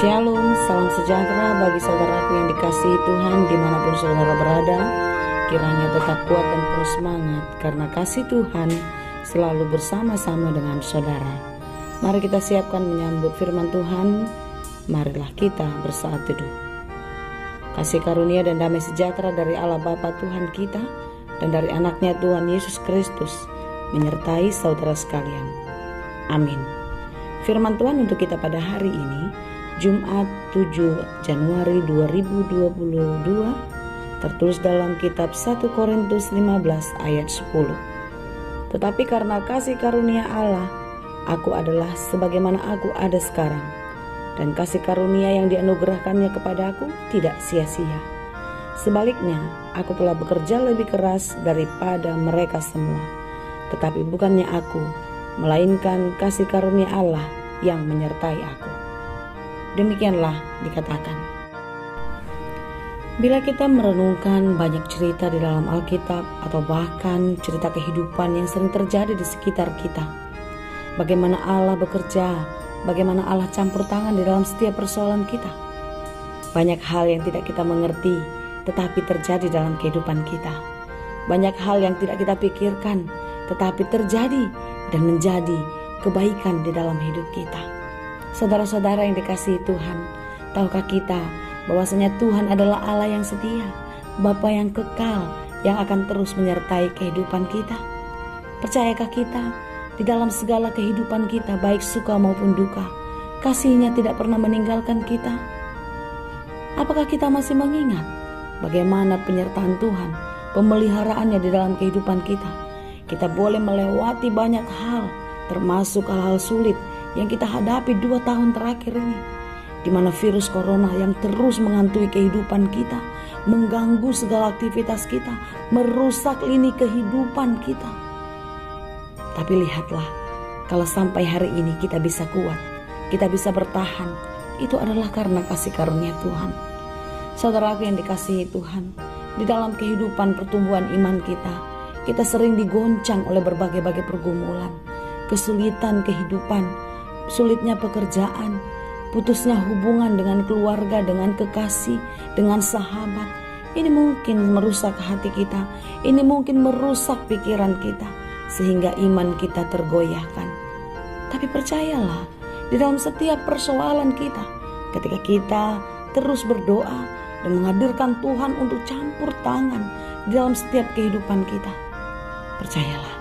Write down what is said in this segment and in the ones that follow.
Shalom, salam sejahtera bagi saudaraku yang dikasihi Tuhan dimanapun saudara berada. Kiranya tetap kuat dan penuh semangat karena kasih Tuhan selalu bersama-sama dengan saudara. Mari kita siapkan menyambut firman Tuhan. Marilah kita bersaat teduh. Kasih karunia dan damai sejahtera dari Allah Bapa Tuhan kita dan dari anaknya Tuhan Yesus Kristus menyertai saudara sekalian. Amin. Firman Tuhan untuk kita pada hari ini, Jumat 7 Januari 2022, tertulis dalam kitab 1 Korintus 15 ayat 10. Tetapi karena kasih karunia Allah, aku adalah sebagaimana aku ada sekarang, dan kasih karunia yang dianugerahkannya kepadaku tidak sia-sia. Sebaliknya, aku telah bekerja lebih keras daripada mereka semua. Tetapi bukannya aku, melainkan kasih karunia Allah yang menyertai aku. Demikianlah dikatakan. Bila kita merenungkan banyak cerita di dalam Alkitab atau bahkan cerita kehidupan yang sering terjadi di sekitar kita, bagaimana Allah bekerja, bagaimana Allah campur tangan di dalam setiap persoalan kita. Banyak hal yang tidak kita mengerti tetapi terjadi dalam kehidupan kita. Banyak hal yang tidak kita pikirkan tetapi terjadi dan menjadi kebaikan di dalam hidup kita. Saudara-saudara yang dikasihi Tuhan, tahukah kita bahwasanya Tuhan adalah Allah yang setia, Bapa yang kekal, yang akan terus menyertai kehidupan kita? Percayakah kita di dalam segala kehidupan kita, baik suka maupun duka, kasih-Nya tidak pernah meninggalkan kita? Apakah kita masih mengingat bagaimana penyertaan Tuhan, pemeliharaannya di dalam kehidupan kita? Kita boleh melewati banyak hal, termasuk hal-hal sulit yang kita hadapi 2 tahun terakhir ini, di mana virus corona yang terus menghantui kehidupan kita, mengganggu segala aktivitas kita, merusak lini kehidupan kita. Tapi lihatlah, kalau sampai hari ini kita bisa kuat, kita bisa bertahan, itu adalah karena kasih karunia Tuhan. Saudaraku yang dikasihi Tuhan, di dalam kehidupan pertumbuhan iman kita sering digoncang oleh berbagai-bagai pergumulan, kesulitan kehidupan, sulitnya pekerjaan, putusnya hubungan dengan keluarga, dengan kekasih, dengan sahabat. Ini mungkin merusak hati kita, ini mungkin merusak pikiran kita, sehingga iman kita tergoyahkan. Tapi percayalah, di dalam setiap persoalan kita, ketika kita terus berdoa dan menghadirkan Tuhan untuk campur tangan di dalam setiap kehidupan kita, percayalah,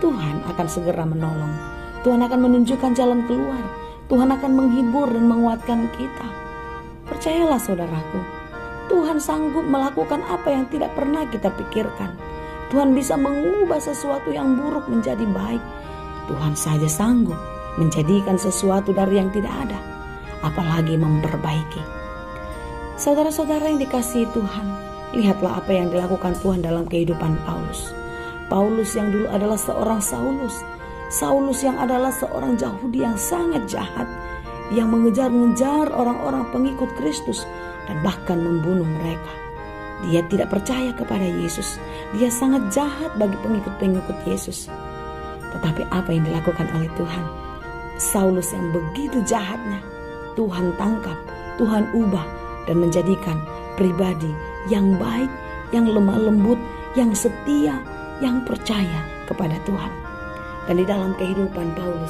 Tuhan akan segera menolong. Tuhan akan menunjukkan jalan keluar. Tuhan akan menghibur dan menguatkan kita. Percayalah saudaraku, Tuhan sanggup melakukan apa yang tidak pernah kita pikirkan. Tuhan bisa mengubah sesuatu yang buruk menjadi baik. Tuhan saja sanggup menjadikan sesuatu dari yang tidak ada, apalagi memperbaiki. Saudara-saudara yang dikasihi Tuhan, lihatlah apa yang dilakukan Tuhan dalam kehidupan Paulus. Paulus yang dulu adalah seorang Saulus yang adalah seorang Yahudi yang sangat jahat, yang mengejar-ngejar orang-orang pengikut Kristus dan bahkan membunuh mereka. Dia tidak percaya kepada Yesus. Dia sangat jahat bagi pengikut-pengikut Yesus. Tetapi apa yang dilakukan oleh Tuhan? Saulus yang begitu jahatnya, Tuhan tangkap, Tuhan ubah dan menjadikan pribadi yang baik, yang lemah lembut, yang setia, yang percaya kepada Tuhan. Dan di dalam kehidupan Paulus,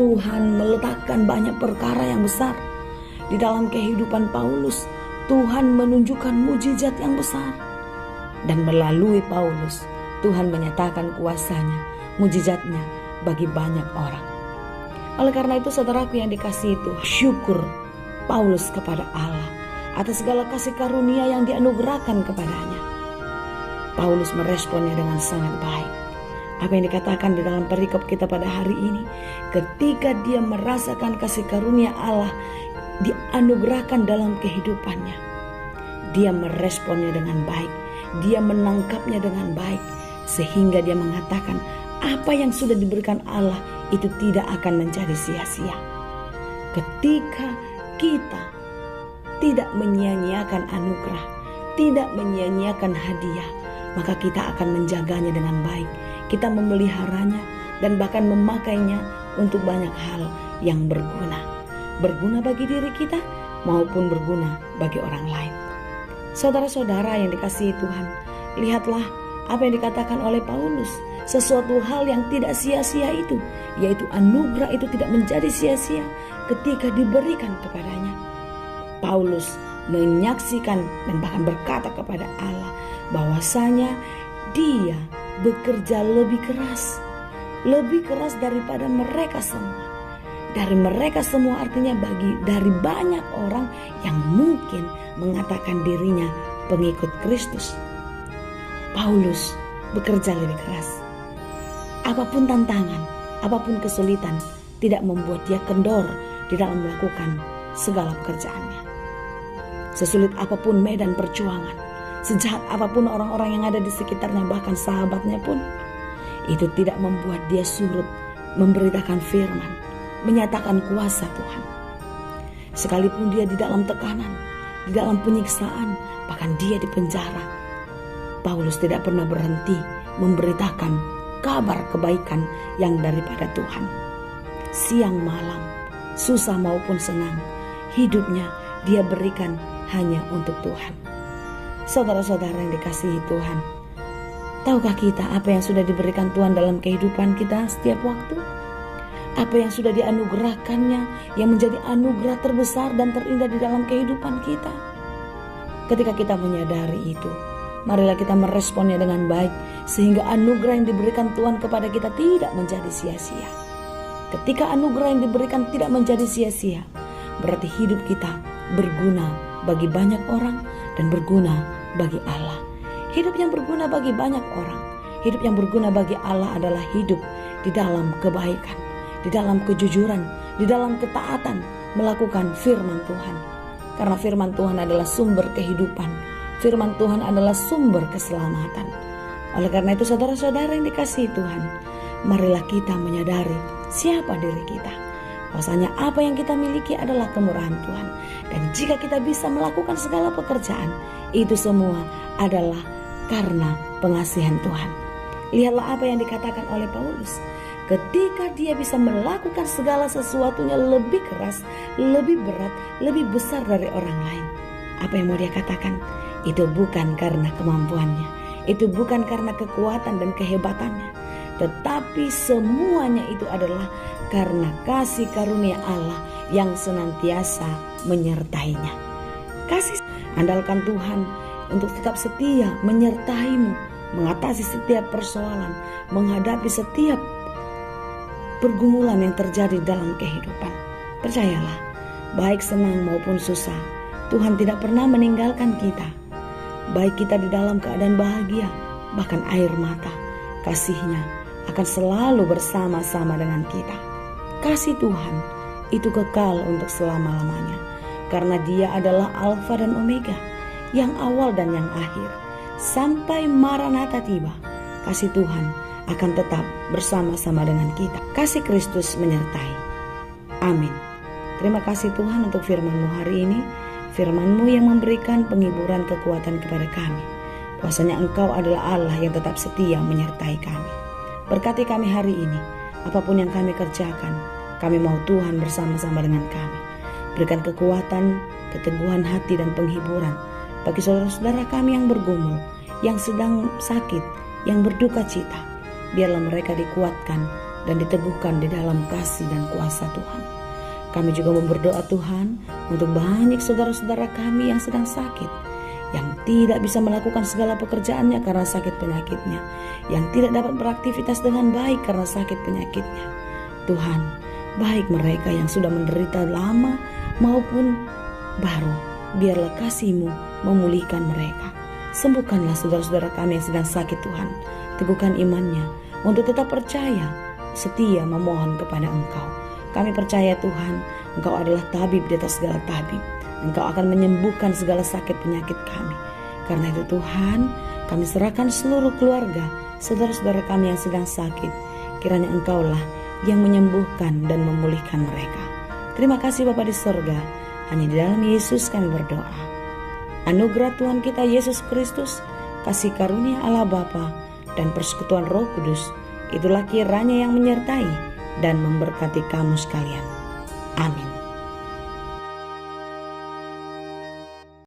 Tuhan meletakkan banyak perkara yang besar. Di dalam kehidupan Paulus, Tuhan menunjukkan mujizat yang besar. Dan melalui Paulus, Tuhan menyatakan kuasanya, mujizatnya bagi banyak orang. Oleh karena itu saudaraku yang dikasihi Tuhan, syukur Paulus kepada Allah atas segala kasih karunia yang dianugerahkan kepadanya. Paulus meresponnya dengan sangat baik. Apa yang dikatakan di dalam perikop kita pada hari ini, ketika dia merasakan kasih karunia Allah dianugerahkan dalam kehidupannya, dia meresponnya dengan baik, dia menangkapnya dengan baik, sehingga dia mengatakan apa yang sudah diberikan Allah itu tidak akan menjadi sia-sia. Ketika kita tidak menyia-nyiakan anugerah, tidak menyia-nyiakan hadiah, maka kita akan menjaganya dengan baik. Kita memeliharanya dan bahkan memakainya untuk banyak hal yang berguna. Berguna bagi diri kita maupun berguna bagi orang lain. Saudara-saudara yang dikasihi Tuhan, lihatlah apa yang dikatakan oleh Paulus. Sesuatu hal yang tidak sia-sia itu, yaitu anugerah itu tidak menjadi sia-sia ketika diberikan kepadanya. Paulus menyaksikan dan bahkan berkata kepada Allah bahwasanya dia bekerja lebih keras daripada mereka semua. Dari mereka semua artinya dari banyak orang yang mungkin mengatakan dirinya pengikut Kristus. Paulus bekerja lebih keras. Apapun tantangan, apapun kesulitan, tidak membuat dia kendor di dalam melakukan segala pekerjaannya. Sesulit apapun medan perjuangan, sejahat apapun orang-orang yang ada di sekitarnya, bahkan sahabatnya pun, itu tidak membuat dia surut memberitakan firman, menyatakan kuasa Tuhan. Sekalipun dia di dalam tekanan, di dalam penyiksaan, bahkan dia di penjara, Paulus tidak pernah berhenti memberitakan kabar kebaikan yang daripada Tuhan. Siang malam, susah maupun senang, hidupnya dia berikan hanya untuk Tuhan. Saudara-saudara yang dikasihi Tuhan, tahukah kita apa yang sudah diberikan Tuhan dalam kehidupan kita setiap waktu? Apa yang sudah dianugerahkannya yang menjadi anugerah terbesar dan terindah di dalam kehidupan kita? Ketika kita menyadari itu, marilah kita meresponnya dengan baik, sehingga anugerah yang diberikan Tuhan kepada kita tidak menjadi sia-sia. Ketika anugerah yang diberikan tidak menjadi sia-sia, berarti hidup kita berguna bagi banyak orang dan berguna bagi Allah. Hidup yang berguna bagi banyak orang, hidup yang berguna bagi Allah adalah hidup di dalam kebaikan, di dalam kejujuran, di dalam ketaatan, melakukan firman Tuhan. Karena firman Tuhan adalah sumber kehidupan, firman Tuhan adalah sumber keselamatan. Oleh karena itu saudara-saudara yang dikasihi Tuhan, marilah kita menyadari siapa diri kita. Bahwasanya apa yang kita miliki adalah kemurahan Tuhan. Dan jika kita bisa melakukan segala pekerjaan, itu semua adalah karena pengasihan Tuhan. Lihatlah apa yang dikatakan oleh Paulus. Ketika dia bisa melakukan segala sesuatunya lebih keras, lebih berat, lebih besar dari orang lain, apa yang mau dia katakan? Itu bukan karena kemampuannya, itu bukan karena kekuatan dan kehebatannya, tetapi semuanya itu adalah karena kasih karunia Allah yang senantiasa menyertainya. Kasih, andalkan Tuhan untuk tetap setia menyertaimu, mengatasi setiap persoalan, menghadapi setiap pergumulan yang terjadi dalam kehidupan. Percayalah, baik senang maupun susah, Tuhan tidak pernah meninggalkan kita. Baik kita di dalam keadaan bahagia, bahkan air mata, kasih-Nya akan selalu bersama-sama dengan kita. Kasih Tuhan itu kekal untuk selama-lamanya, karena Dia adalah Alfa dan Omega, yang awal dan yang akhir. Sampai Maranatha tiba, kasih Tuhan akan tetap bersama-sama dengan kita. Kasih Kristus menyertai. Amin. Terima kasih Tuhan untuk firman-Mu hari ini. Firman-Mu yang memberikan penghiburan kekuatan kepada kami. Bahwasanya Engkau adalah Allah yang tetap setia menyertai kami. Berkati kami hari ini. Apapun yang kami kerjakan, kami mau Tuhan bersama-sama dengan kami. Berikan kekuatan, keteguhan hati dan penghiburan bagi saudara-saudara kami yang bergumul, yang sedang sakit, yang berduka cita. Biarlah mereka dikuatkan dan diteguhkan di dalam kasih dan kuasa Tuhan. Kami juga berdoa Tuhan untuk banyak saudara-saudara kami yang sedang sakit, yang tidak bisa melakukan segala pekerjaannya karena sakit penyakitnya, yang tidak dapat beraktivitas dengan baik karena sakit penyakitnya. Tuhan, baik mereka yang sudah menderita lama maupun baru, biarlah kasih-Mu memulihkan mereka. Sembuhkanlah saudara-saudara kami yang sedang sakit Tuhan. Teguhkan imannya untuk tetap percaya, setia memohon kepada Engkau. Kami percaya Tuhan, Engkau adalah tabib di atas segala tabib. Engkau akan menyembuhkan segala sakit penyakit kami. Karena itu Tuhan, kami serahkan seluruh keluarga, saudara-saudara kami yang sedang sakit. Kiranya Engkaulah yang menyembuhkan dan memulihkan mereka. Terima kasih Bapa di surga. Hanya di dalam Yesus kami berdoa. Anugerah Tuhan kita Yesus Kristus, kasih karunia Allah Bapa, dan persekutuan Roh Kudus, itulah kiranya yang menyertai dan memberkati kamu sekalian.